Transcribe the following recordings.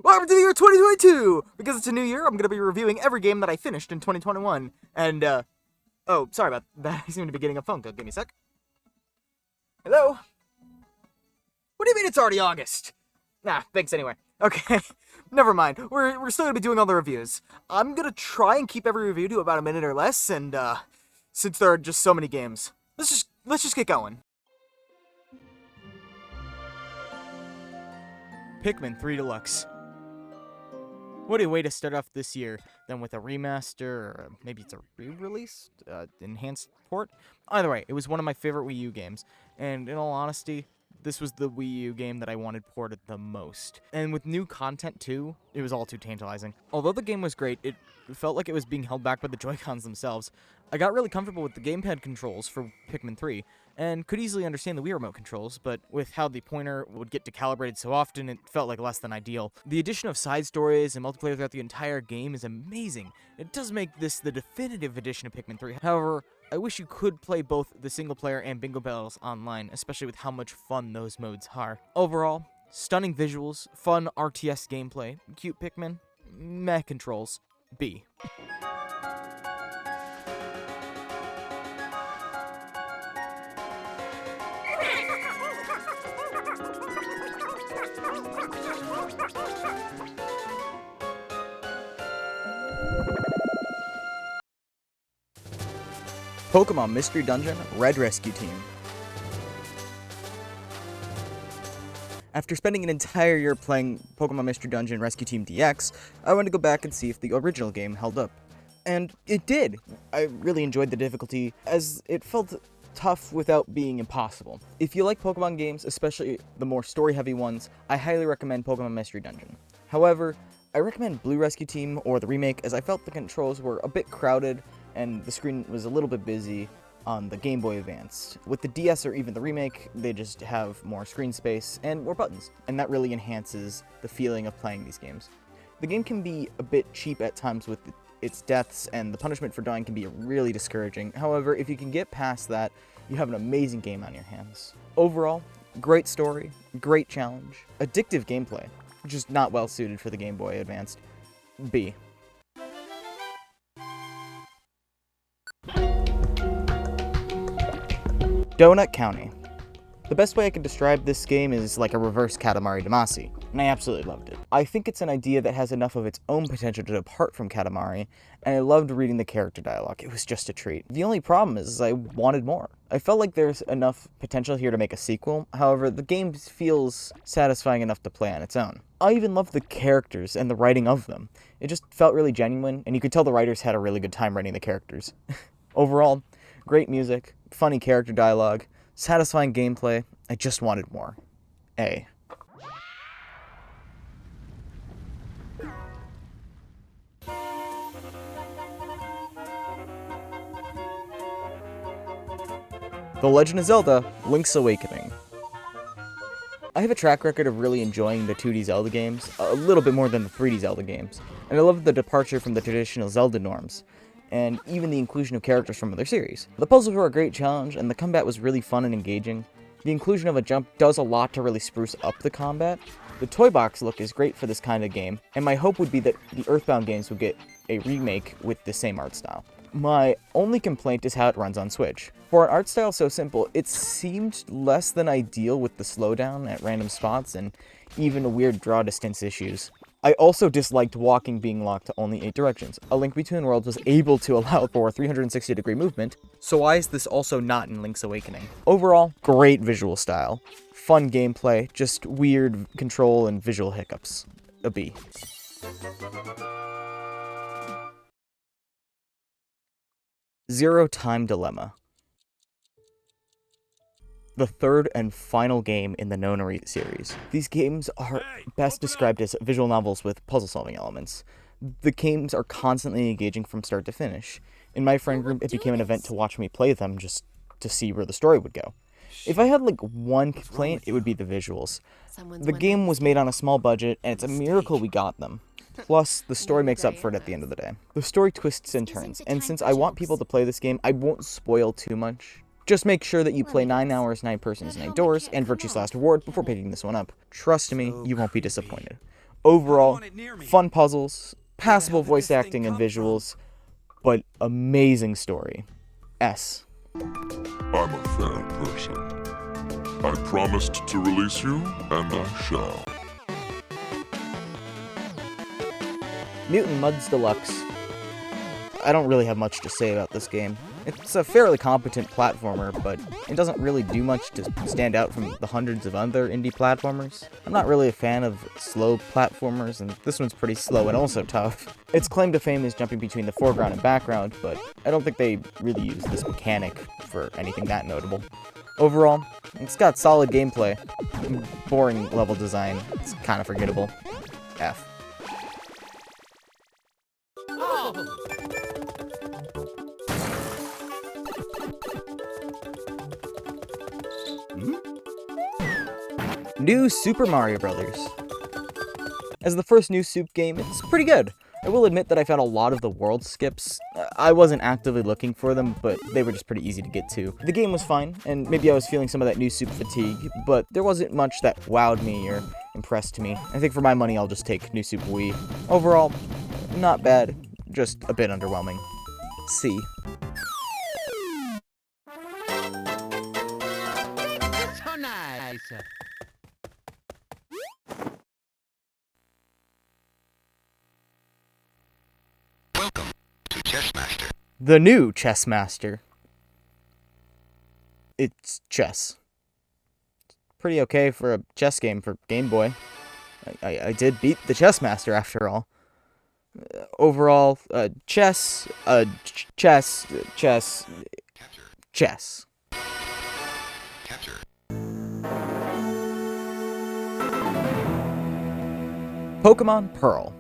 Welcome to the year 2022! Because it's a new year, I'm going to be reviewing every game that I finished in 2021. And, oh, sorry about that. I seem to be getting a phone call. Give me a sec. Hello? What do you mean it's already August? Nah, thanks anyway. Okay, never mind. We're still going to be doing all the reviews. I'm going to try and keep every review to about a minute or less, and, since there are just so many games, let's just get going. Pikmin 3 Deluxe. What a way to start off this year than with a remaster, or maybe it's a re-release, enhanced port. Either way, it was one of my favorite Wii U games, and in all honesty, this was the Wii U game that I wanted ported the most. And with new content too, it was all too tantalizing. Although the game was great, it felt like it was being held back by the Joy-Cons themselves. I got really comfortable with the gamepad controls for Pikmin 3, and could easily understand the Wii Remote controls, but with how the pointer would get decalibrated so often, it felt like less than ideal. The addition of side stories and multiplayer throughout the entire game is amazing. It does make this the definitive edition of Pikmin 3. However, I wish you could play both the single player and bingo battles online, especially with how much fun those modes are. Overall, stunning visuals, fun RTS gameplay, cute Pikmin, meh controls, B. Pokemon Mystery Dungeon Red Rescue Team. After spending an entire year playing Pokemon Mystery Dungeon Rescue Team DX, I wanted to go back and see if the original game held up. And it did! I really enjoyed the difficulty, as it felt tough without being impossible. If you like Pokemon games, especially the more story-heavy ones, I highly recommend Pokemon Mystery Dungeon. However, I recommend Blue Rescue Team or the remake, as I felt the controls were a bit crowded and the screen was a little bit busy on the Game Boy Advance. With the DS or even the remake, they just have more screen space and more buttons, and that really enhances the feeling of playing these games. The game can be a bit cheap at times with its deaths, and the punishment for dying can be really discouraging. However, if you can get past that, you have an amazing game on your hands. Overall, great story, great challenge, addictive gameplay, just not well suited for the Game Boy Advance. B. Donut County. The best way I can describe this game is like a reverse Katamari Damacy, and I absolutely loved it. I think it's an idea that has enough of its own potential to depart from Katamari, and I loved reading the character dialogue. It was just a treat. The only problem is I wanted more. I felt like there's enough potential here to make a sequel, however, the game feels satisfying enough to play on its own. I even loved the characters and the writing of them. It just felt really genuine, and you could tell the writers had a really good time writing the characters. Overall, great music, funny character dialogue, satisfying gameplay. I just wanted more. A. The Legend of Zelda: Link's Awakening. I have a track record of really enjoying the 2D Zelda games, a little bit more than the 3D Zelda games, and I love the departure from the traditional Zelda norms, and even the inclusion of characters from other series. The puzzles were a great challenge, and the combat was really fun and engaging. The inclusion of a jump does a lot to really spruce up the combat. The toy box look is great for this kind of game, and my hope would be that the Earthbound games would get a remake with the same art style. My only complaint is how it runs on Switch. For an art style so simple, it seemed less than ideal with the slowdown at random spots and even weird draw distance issues. I also disliked walking being locked to only 8 directions. A Link Between Worlds was able to allow for 360-degree movement, so why is this also not in Link's Awakening? Overall, great visual style, fun gameplay, just weird control and visual hiccups. A B. Zero Time Dilemma. The third and final game in the Nonary series. These games are best described as visual novels with puzzle-solving elements. The games are constantly engaging from start to finish. In my friend group, it became an event to watch me play them just to see where the story would go. If I had like one complaint, it would be the visuals. The game was made on a small budget, and it's a miracle we got them. Plus, the story makes up for it at the end of the day. The story twists and turns, and since I want people to play this game, I won't spoil too much. Just make sure that you play 9 hours, 9 persons, 9 doors, and Virtue's Last Reward before picking this one up. Trust me, you won't be disappointed. Overall, fun puzzles, passable voice acting and visuals, but amazing story. S. I'm a fair person. I promised to release you, and I shall. Mutant Muds Deluxe. I don't really have much to say about this game. It's a fairly competent platformer, but it doesn't really do much to stand out from the hundreds of other indie platformers. I'm not really a fan of slow platformers, and this one's pretty slow and also tough. Its claim to fame is jumping between the foreground and background, but I don't think they really use this mechanic for anything that notable. Overall, it's got solid gameplay. Boring level design. It's kind of forgettable. F. New Super Mario Bros. As the first new Soup game, it's pretty good. I will admit that I found a lot of the world skips. I wasn't actively looking for them, but they were just pretty easy to get to. The game was fine, and maybe I was feeling some of that new Soup fatigue, but there wasn't much that wowed me or impressed me. I think for my money, I'll just take New Soup Wii. Overall, not bad, just a bit underwhelming. C. So nice. Welcome to Chess Master. The new Chess Master. It's chess. Pretty okay for a chess game for Game Boy. I did beat the Chess Master after all. Overall, chess. Capture. Pokemon Pearl.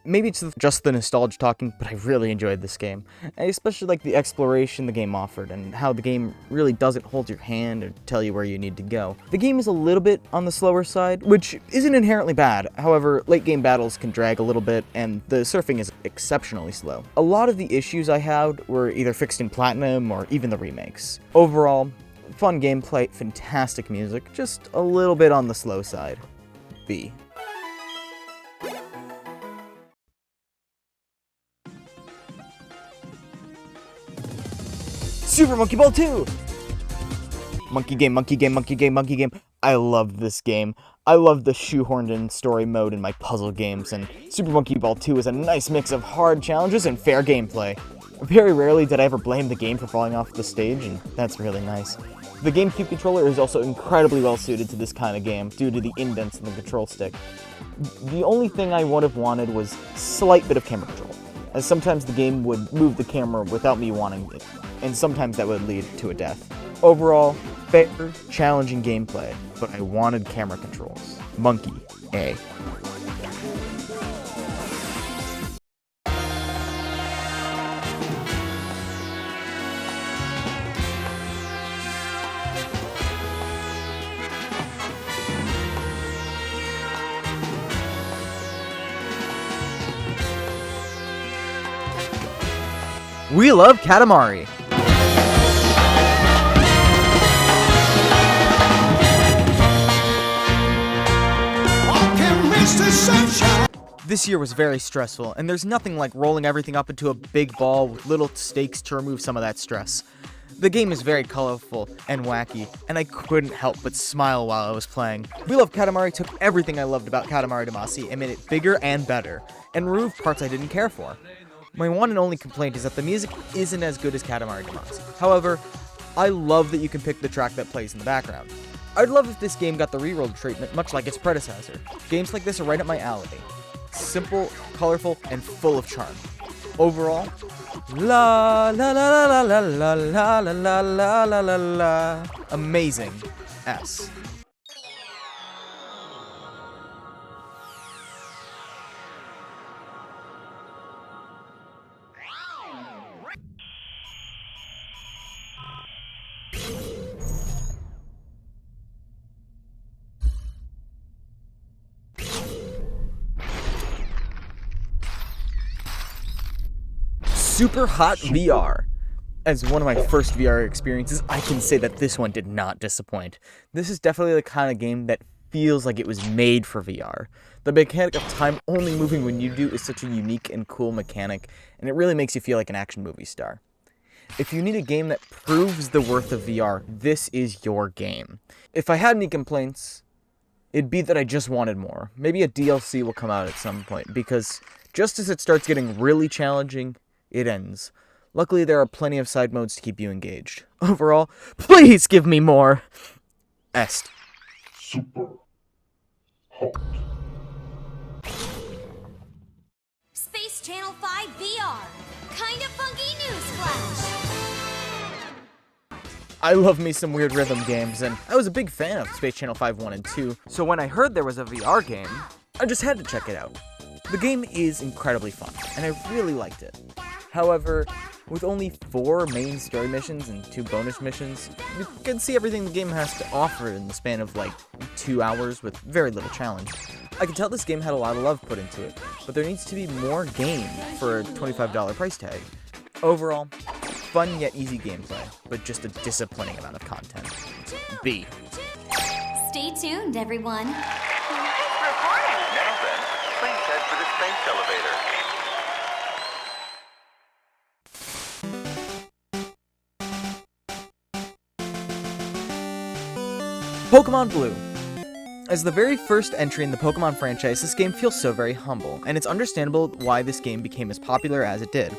Maybe it's just the nostalgia talking, but I really enjoyed this game. I especially like the exploration the game offered, and how the game really doesn't hold your hand or tell you where you need to go. The game is a little bit on the slower side, which isn't inherently bad. However, late game battles can drag a little bit, and the surfing is exceptionally slow. A lot of the issues I had were either fixed in Platinum or even the remakes. Overall, fun gameplay, fantastic music, just a little bit on the slow side. B. Super Monkey Ball 2! Monkey game. I love this game. I love the shoehorned in story mode in my puzzle games, and Super Monkey Ball 2 is a nice mix of hard challenges and fair gameplay. Very rarely did I ever blame the game for falling off the stage, and that's really nice. The GameCube controller is also incredibly well suited to this kind of game, due to the indents in the control stick. The only thing I would have wanted was a slight bit of camera control, as sometimes the game would move the camera without me wanting it, and sometimes that would lead to a death. Overall, fair, challenging gameplay, but I wanted camera controls. Monkey, A. We Love Katamari. This year was very stressful, and there's nothing like rolling everything up into a big ball with little stakes to remove some of that stress. The game is very colorful and wacky, and I couldn't help but smile while I was playing. We Love Katamari took everything I loved about Katamari Damacy and made it bigger and better, and removed parts I didn't care for. My one and only complaint is that the music isn't as good as Katamari Damacy. However, I love that you can pick the track that plays in the background. I'd love if this game got the reroll treatment, much like its predecessor. Games like this are right up my alley. Simple, colorful, and full of charm. Overall, la la la la la la la la la la la la la. Amazing. S. Super Hot VR. As one of my first VR experiences, I can say that this one did not disappoint. This is definitely the kind of game that feels like it was made for VR. The mechanic of time only moving when you do is such a unique and cool mechanic, and it really makes you feel like an action movie star. If you need a game that proves the worth of VR, this is your game. If I had any complaints, it'd be that I just wanted more. Maybe a DLC will come out at some point, because just as it starts getting really challenging, it ends. Luckily, there are plenty of side modes to keep you engaged. Overall, please give me more! Est. Super hot. Space Channel 5 VR. Kinda funky newsflash. I love me some weird rhythm games, and I was a big fan of Space Channel 5 1 and 2, so when I heard there was a VR game, I just had to check it out. The game is incredibly fun, and I really liked it. However, with only 4 main story missions and 2 bonus missions, you can see everything the game has to offer in the span of like 2 hours with very little challenge. I can tell this game had a lot of love put into it, but there needs to be more game for a $25 price tag. Overall, fun yet easy gameplay, but just a disappointing amount of content. B. Stay tuned, everyone. Thanks for reporting. Now then, please head for the space elevator. Pokemon Blue. As the very first entry in the Pokemon franchise, this game feels so very humble, and it's understandable why this game became as popular as it did.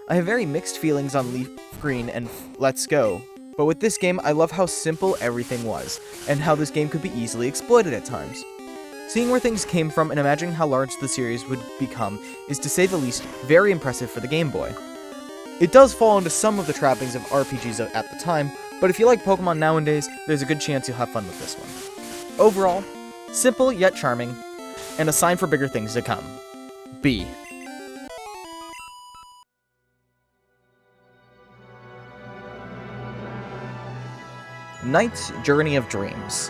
I have very mixed feelings on Leaf Green and Let's Go, but with this game, I love how simple everything was, and how this game could be easily exploited at times. Seeing where things came from and imagining how large the series would become is, to say the least, very impressive for the Game Boy. It does fall into some of the trappings of RPGs at the time, but if you like Pokemon nowadays, there's a good chance you'll have fun with this one. Overall, simple yet charming, and a sign for bigger things to come. B. Knight's Journey of Dreams.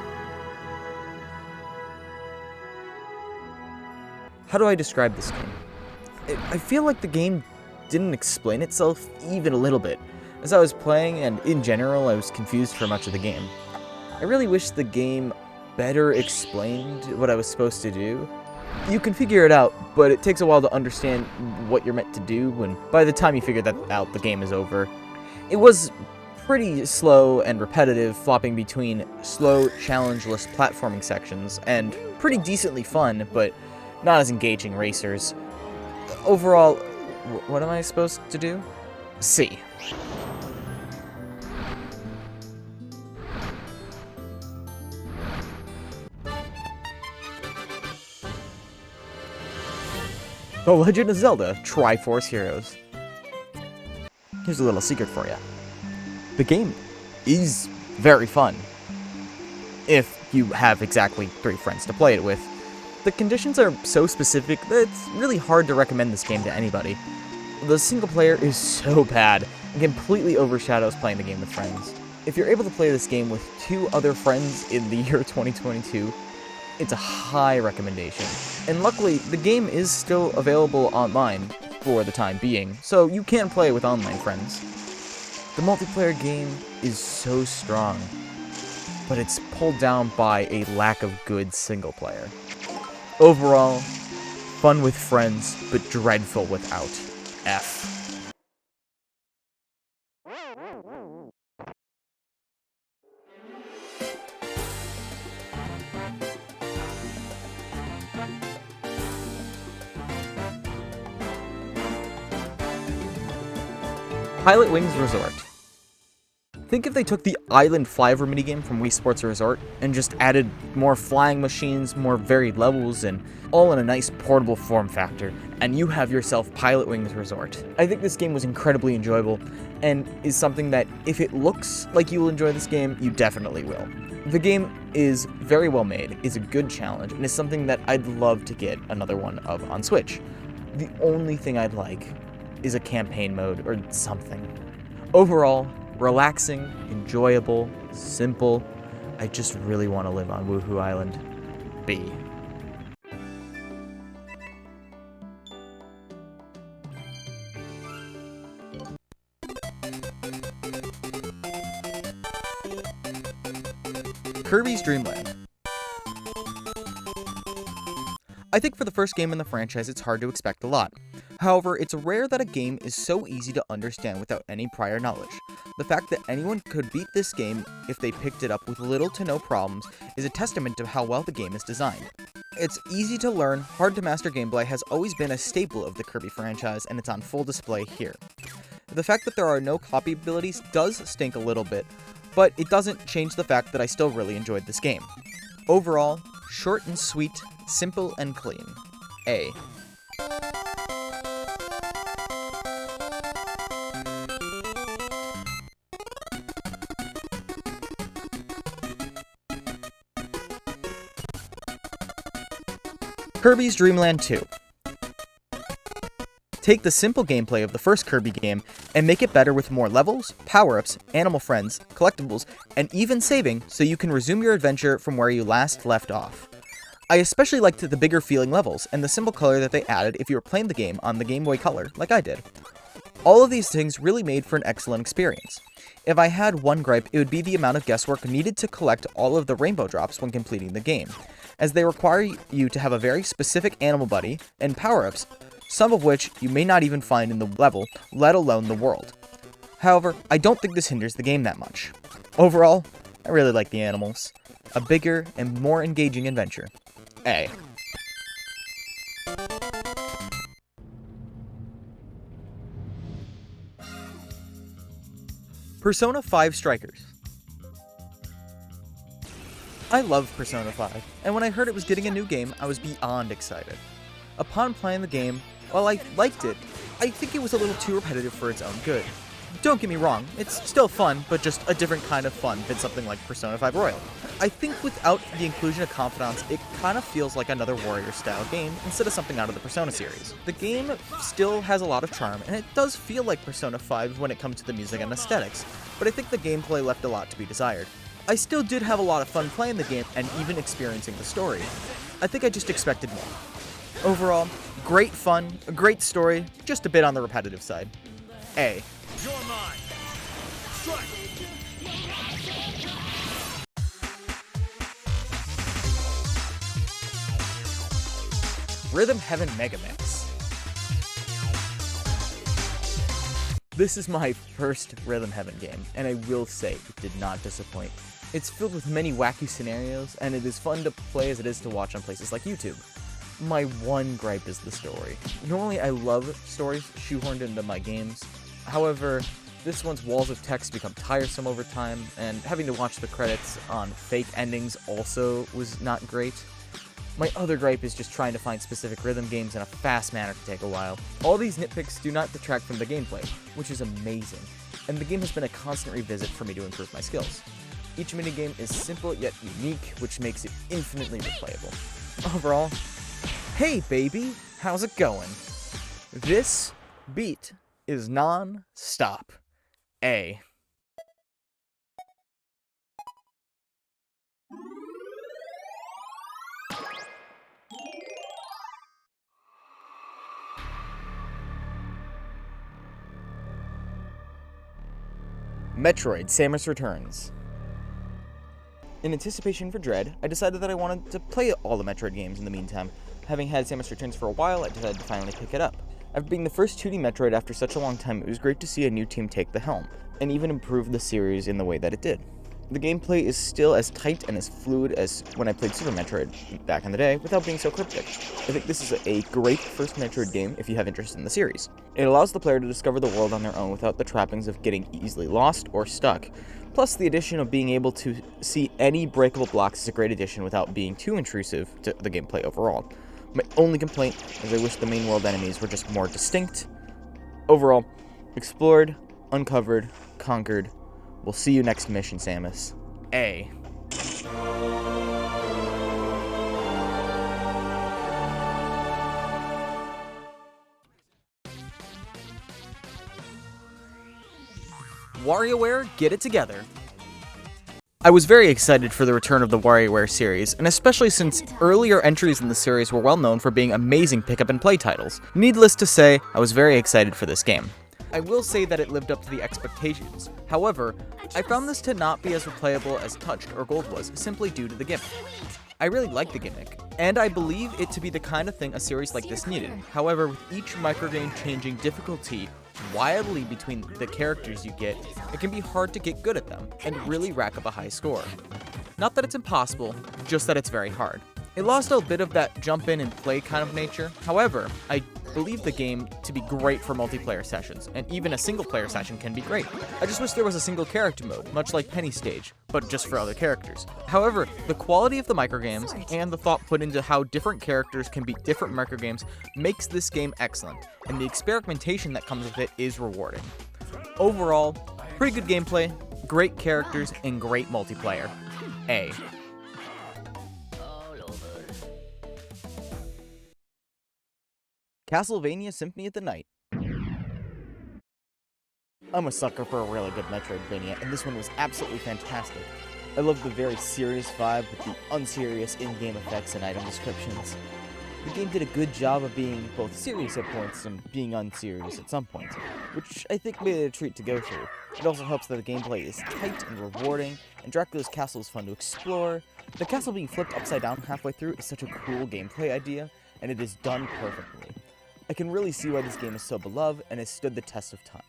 How do I describe this game? I feel like the game didn't explain itself even a little bit. As I was playing, and in general, I was confused for much of the game. I really wish the game better explained what I was supposed to do. You can figure it out, but it takes a while to understand what you're meant to do, and by the time you figure that out, the game is over. It was pretty slow and repetitive, flopping between slow, challenge-less platforming sections, and pretty decently fun, but not as engaging racers. Overall, what am I supposed to do? C. The Legend of Zelda Triforce Heroes. Here's a little secret for you. The game is very fun, if you have exactly 3 friends to play it with. The conditions are so specific that it's really hard to recommend this game to anybody. The single player is so bad and completely overshadows playing the game with friends. If you're able to play this game with 2 other friends in the year 2022, it's a high recommendation. And luckily, the game is still available online for the time being, so you can play with online friends. The multiplayer game is so strong, but it's pulled down by a lack of good single player. Overall, fun with friends, but dreadful without. F. Pilotwings Resort. Think if they took the Island Flyover minigame from Wii Sports Resort and just added more flying machines, more varied levels, and all in a nice portable form factor, and you have yourself Pilotwings Resort. I think this game was incredibly enjoyable, and is something that if it looks like you will enjoy this game, you definitely will. The game is very well made, is a good challenge, and is something that I'd love to get another one of on Switch. The only thing I'd like is a campaign mode or something. Overall, relaxing, enjoyable, simple. I just really want to live on Woohoo Island. B. Kirbys Dreamland. I think for the first game in the franchise, it's hard to expect a lot. However, it's rare that a game is so easy to understand without any prior knowledge. The fact that anyone could beat this game if they picked it up with little to no problems is a testament to how well the game is designed. Its easy to learn, hard to master gameplay has always been a staple of the Kirby franchise, and it's on full display here. The fact that there are no copy abilities does stink a little bit, but it doesn't change the fact that I still really enjoyed this game. Overall, short and sweet, simple and clean. A. Kirbys Dreamland 2. Take the simple gameplay of the first Kirby game and make it better with more levels, power-ups, animal friends, collectibles, and even saving so you can resume your adventure from where you last left off. I especially liked the bigger feeling levels and the simple color that they added if you were playing the game on the Game Boy Color, like I did. All of these things really made for an excellent experience. If I had one gripe, it would be the amount of guesswork needed to collect all of the rainbow drops when completing the game, as they require you to have a very specific animal buddy and power-ups, some of which you may not even find in the level, let alone the world. However, I don't think this hinders the game that much. Overall, I really like the animals. A bigger and more engaging adventure. A. Persona 5 Strikers. I love Persona 5, and when I heard it was getting a new game, I was beyond excited. Upon playing the game, while I liked it, I think it was a little too repetitive for its own good. Don't get me wrong, it's still fun, but just a different kind of fun than something like Persona 5 Royal. I think without the inclusion of confidants, it kind of feels like another warrior-style game instead of something out of the Persona series. The game still has a lot of charm, and it does feel like Persona 5 when it comes to the music and aesthetics, but I think the gameplay left a lot to be desired. I still did have a lot of fun playing the game and even experiencing the story. I think I just expected more. Overall, great fun, a great story, just a bit on the repetitive side. A. You're mine. Strike. Rhythm Heaven Megamix. This is my first Rhythm Heaven game, and I will say it did not disappoint. It's filled with many wacky scenarios, and it is fun to play as it is to watch on places like YouTube. My one gripe is the story. Normally I love stories shoehorned into my games. However, this one's walls of text become tiresome over time, and having to watch the credits on fake endings also was not great. My other gripe is just trying to find specific rhythm games in a fast manner can take a while. All these nitpicks do not detract from the gameplay, which is amazing, and the game has been a constant revisit for me to improve my skills. Each minigame is simple yet unique, which makes it infinitely replayable. Overall, hey baby, how's it going? This beat is non-stop. A. Metroid Samus Returns. In anticipation for Dread, I decided that I wanted to play all the Metroid games in the meantime. Having had Samus Returns for a while, I decided to finally pick it up. After being the first 2D Metroid after such a long time, it was great to see a new team take the helm, and even improve the series in the way that it did. The gameplay is still as tight and as fluid as when I played Super Metroid back in the day, without being so cryptic. I think this is a great first Metroid game if you have interest in the series. It allows the player to discover the world on their own without the trappings of getting easily lost or stuck. Plus, the addition of being able to see any breakable blocks is a great addition without being too intrusive to the gameplay overall. My only complaint is I wish the main world enemies were just more distinct. Overall, explored, uncovered, conquered. We'll see you next mission, Samus. A. WarioWare, get it together. I was very excited for the return of the WarioWare series, and especially since earlier entries in the series were well known for being amazing pick-up and play titles. Needless to say, I was very excited for this game. I will say that it lived up to the expectations. However, I found this to not be as replayable as Touched or Gold was, simply due to the gimmick. I really like the gimmick, and I believe it to be the kind of thing a series like this needed. However, with each microgame changing difficulty wildly between the characters you get, it can be hard to get good at them and really rack up a high score. Not that it's impossible, just that it's very hard. It lost a bit of that jump in and play kind of nature. However, I believe the game to be great for multiplayer sessions, and even a single player session can be great. I just wish there was a single character mode, much like Penny Stage, but just for other characters. However, the quality of the microgames and the thought put into how different characters can beat different microgames makes this game excellent, and the experimentation that comes with it is rewarding. Overall, pretty good gameplay, great characters, and great multiplayer. A. Castlevania Symphony of the Night. I'm a sucker for a really good Metroidvania, and this one was absolutely fantastic. I love the very serious vibe with the unserious in-game effects and item descriptions. The game did a good job of being both serious at points and being unserious at some points, which I think made it a treat to go through. It also helps that the gameplay is tight and rewarding, and Dracula's castle is fun to explore. The castle being flipped upside down halfway through is such a cool gameplay idea, and it is done perfectly. I can really see why this game is so beloved and has stood the test of time.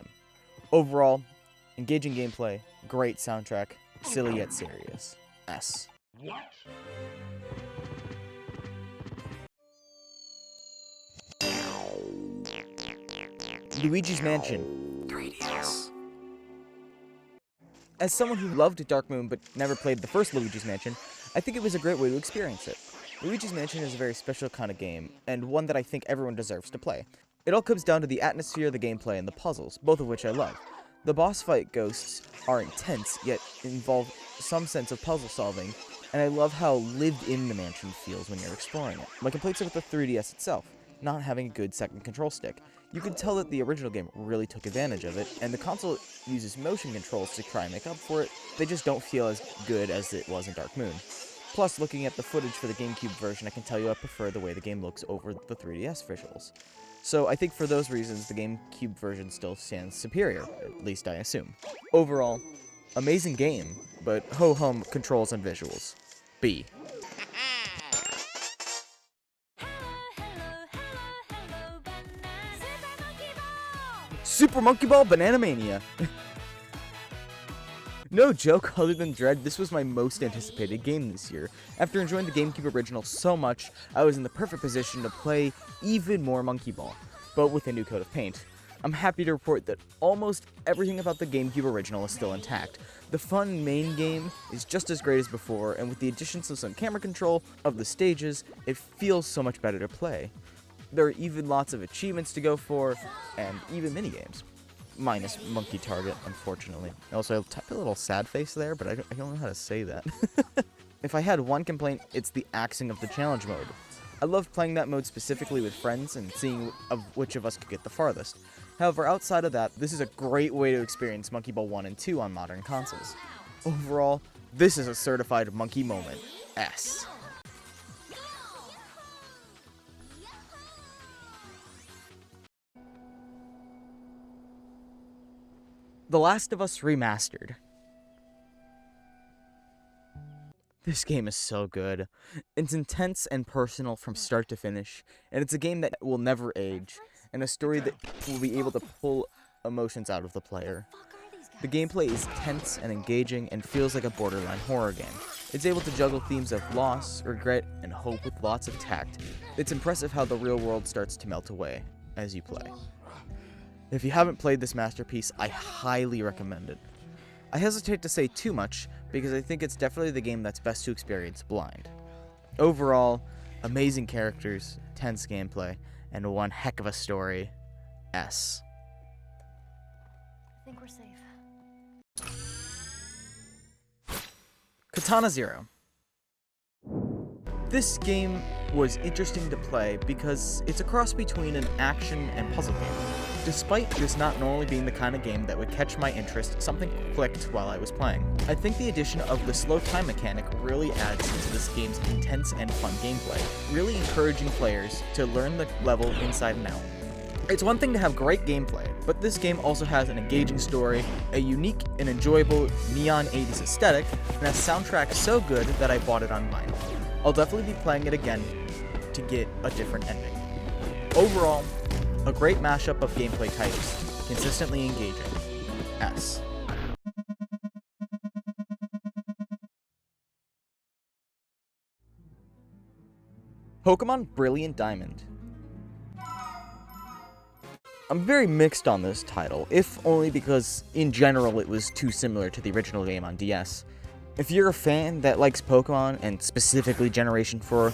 Overall, engaging gameplay, great soundtrack, silly yet serious. S. Luigis Mansion. 3DS. As someone who loved Dark Moon but never played the first Luigi's Mansion, I think it was a great way to experience it. Luigi's Mansion is a very special kind of game, and one that I think everyone deserves to play. It all comes down to the atmosphere, the gameplay, and the puzzles, both of which I love. The boss fight ghosts are intense, yet involve some sense of puzzle solving, and I love how lived-in the mansion feels when you're exploring it. My complaints are with the 3DS itself, not having a good second control stick. You can tell that the original game really took advantage of it, and the console uses motion controls to try and make up for it. They just don't feel as good as it was in Dark Moon. Plus, looking at the footage for the GameCube version, I can tell you I prefer the way the game looks over the 3DS visuals. So I think for those reasons, the GameCube version still stands superior, at least I assume. Overall, amazing game, but ho-hum controls and visuals. B. Super Monkey Ball Banana Mania! No joke, other than Dread, this was my most anticipated game this year. After enjoying the GameCube original so much, I was in the perfect position to play even more Monkey Ball, but with a new coat of paint. I'm happy to report that almost everything about the GameCube original is still intact. The fun main game is just as great as before, and with the additions of some camera control of the stages, it feels so much better to play. There are even lots of achievements to go for, and even minigames. Minus Monkey Target, unfortunately. Also, I typed a little sad face there, but I don't know how to say that. If I had one complaint, it's the axing of the challenge mode. I loved playing that mode specifically with friends and seeing which of us could get the farthest. However, outside of that, this is a great way to experience Monkey Ball 1 and 2 on modern consoles. Overall, this is a certified monkey moment. S. The Last of Us Remastered. This game is so good. It's intense and personal from start to finish, and it's a game that will never age, and a story that will be able to pull emotions out of the player. The gameplay is tense and engaging and feels like a borderline horror game. It's able to juggle themes of loss, regret, and hope with lots of tact. It's impressive how the real world starts to melt away as you play. If you haven't played this masterpiece, I highly recommend it. I hesitate to say too much, because I think it's definitely the game that's best to experience blind. Overall, amazing characters, tense gameplay, and one heck of a story. S. I think we're safe. Katana Zero. This game was interesting to play because it's a cross between an action and puzzle game. Despite this not normally being the kind of game that would catch my interest, something clicked while I was playing. I think the addition of the slow time mechanic really adds to this game's intense and fun gameplay, really encouraging players to learn the level inside and out. It's one thing to have great gameplay, but this game also has an engaging story, a unique and enjoyable neon 80s aesthetic, and a soundtrack so good that I bought it on vinyl. I'll definitely be playing it again to get a different ending. Overall, a great mashup of gameplay types, consistently engaging. S. Pokemon Brilliant Diamond. I'm very mixed on this title, if only because, in general, it was too similar to the original game on DS. If you're a fan that likes Pokemon, and specifically Generation 4,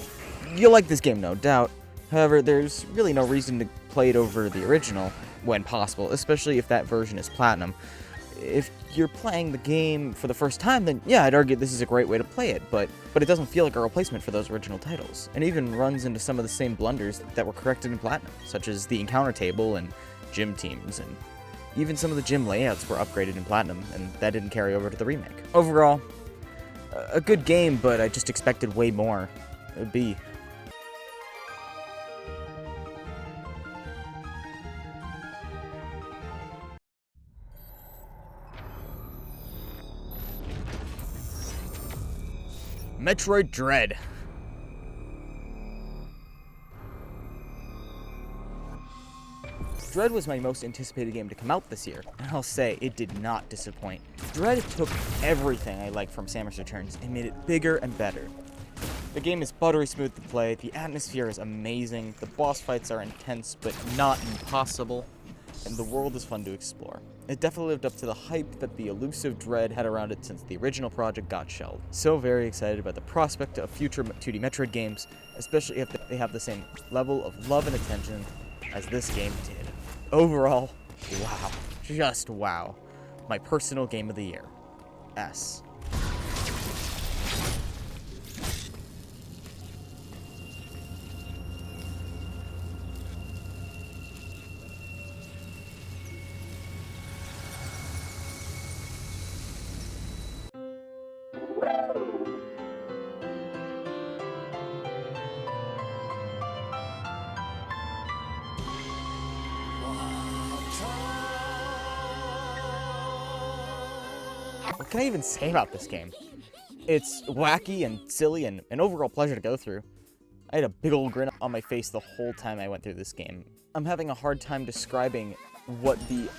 you'll like this game, no doubt. However, there's really no reason to play it over the original, when possible, especially if that version is Platinum. If you're playing the game for the first time, then yeah, I'd argue this is a great way to play it, but it doesn't feel like a replacement for those original titles, and even runs into some of the same blunders that were corrected in Platinum, such as the encounter table and gym teams, and even some of the gym layouts were upgraded in Platinum, and that didn't carry over to the remake. Overall, a good game, but I just expected way more. A B. Metroid Dread. Dread was my most anticipated game to come out this year, and I'll say it did not disappoint. Dread took everything I liked from Samus Returns and made it bigger and better. The game is buttery smooth to play, the atmosphere is amazing, the boss fights are intense but not impossible, and the world is fun to explore. It definitely lived up to the hype that the elusive Dread had around it since the original project got shelved. So very excited about the prospect of future 2D Metroid games, especially if they have the same level of love and attention as this game did. Overall, wow. Just wow. My personal game of the year. S. What can I even say about this game? It's wacky and silly and an overall pleasure to go through. I had a big old grin on my face the whole time I went through this game. I'm having a hard time describing what the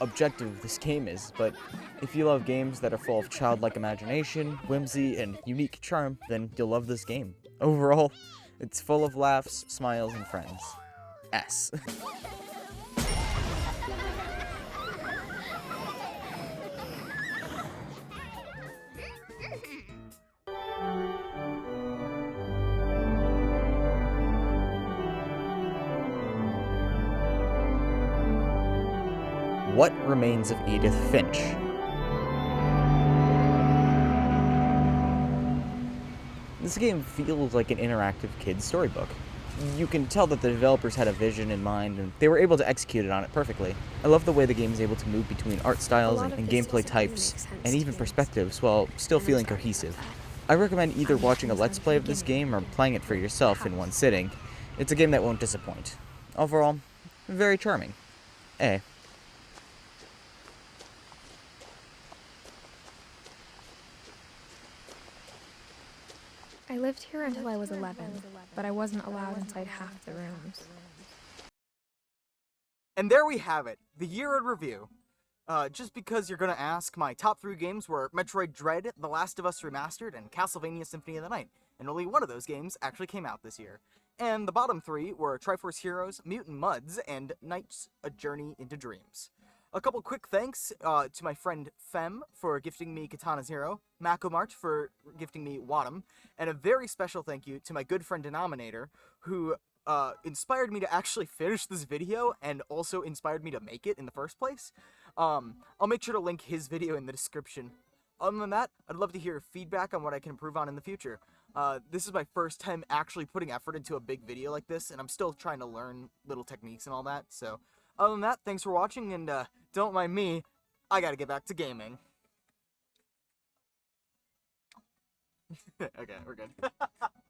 objective of this game is, but if you love games that are full of childlike imagination, whimsy, and unique charm, then you'll love this game. Overall, it's full of laughs, smiles, and friends. S. What Remains of Edith Finch? This game feels like an interactive kid's storybook. You can tell that the developers had a vision in mind, and they were able to execute it on it perfectly. I love the way the game is able to move between art styles and gameplay types, and even perspectives, while still feeling cohesive. I recommend either watching a Let's Play of this game or playing it for yourself in one sitting. It's a game that won't disappoint. Overall, very charming. A. I lived here until I was 11, but I wasn't allowed inside half the rooms. And there we have it, the year in review. Just because you're gonna ask, my top 3 games were Metroid Dread, The Last of Us Remastered, and Castlevania Symphony of the Night, and only one of those games actually came out this year. And the bottom 3 were Triforce Heroes, Mutant Muds, and Nights: A Journey into Dreams. A couple quick thanks to my friend Fem for gifting me Katana Zero, Macomart for gifting me Wadum, and a very special thank you to my good friend Danominator, who inspired me to actually finish this video and also inspired me to make it in the first place. I'll make sure to link his video in the description. Other than that, I'd love to hear feedback on what I can improve on in the future. This is my first time actually putting effort into a big video like this, and I'm still trying to learn little techniques and all that, so other than that, thanks for watching, and don't mind me, I gotta get back to gaming. Okay, we're good.